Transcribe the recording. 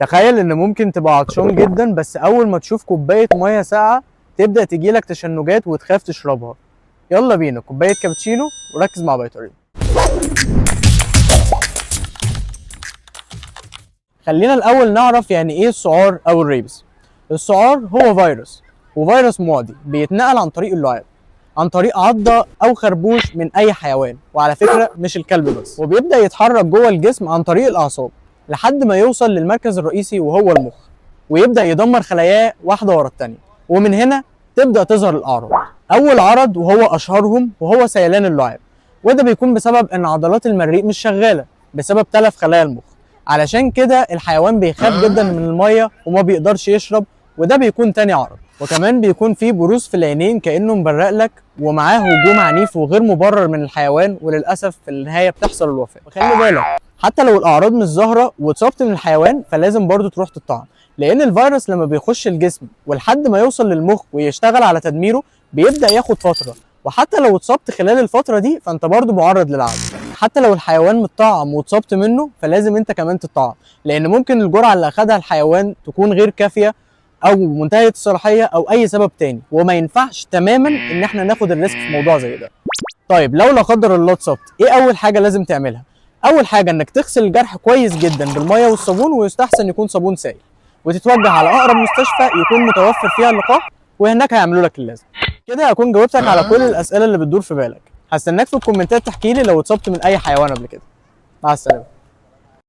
تخيل ان ممكن تبقى عطشان جدا، بس اول ما تشوف كوبايه ميه ساقعه تبدا تجيلك تشنجات وتخاف تشربها. يلا بينا كوبايه كابتشينو وركز مع بيطري. خلينا الاول نعرف يعني ايه السعار او الريبس. السعار هو فيروس، وفيروس معدي بيتنقل عن طريق اللعاب، عن طريق عضه او خربوش من اي حيوان، وعلى فكره مش الكلب بس، وبيبدا يتحرك جوه الجسم عن طريق الاعصاب لحد ما يوصل للمركز الرئيسي وهو المخ، ويبدا يدمر خلاياه واحده ورا الثانيه، ومن هنا تبدا تظهر الاعراض. اول عرض وهو اشهرهم وهو سيلان اللعاب، وده بيكون بسبب ان عضلات المريء مش شغاله بسبب تلف خلايا المخ. علشان كده الحيوان بيخاف جدا من الميه وما بيقدرش يشرب، وده بيكون تاني عرض. وكمان بيكون فيه بروز في العينين كانه مبرق لك، ومعاه هجوم عنيف وغير مبرر من الحيوان، وللاسف في النهايه بتحصل الوفاه. وخلي بالك حتى لو الاعراض مش ظاهره واتصبت من الحيوان فلازم برضو تروح تطعم، لان الفيروس لما بيخش الجسم ولحد ما يوصل للمخ ويشتغل على تدميره بيبدا ياخد فتره، وحتى لو اتصبت خلال الفتره دي فانت برضو معرض للعدوى. حتى لو الحيوان متطعم واتصبت منه فلازم انت كمان تطعم، لان ممكن الجرعه اللي اخدها الحيوان تكون غير كافيه او منتهيه الصلاحيه او اي سبب تاني، وما ينفعش تماما ان احنا ناخد الريسك في موضوع زي ده. طيب لو لا قدر الله اتصبت، ايه اول حاجه لازم تعملها؟ اول حاجه انك تغسل الجرح كويس جدا بالميه والصابون، ويستحسن يكون صابون سائل، وتتوجه على اقرب مستشفى يكون متوفر فيها اللقاح، وهناك هيعملوا لك اللازم. كده هكون جاوبتك على كل الاسئله اللي بتدور في بالك. هستناك في الكومنتات تحكي لي لو اتصبت من اي حيوان قبل كده. مع السلامه.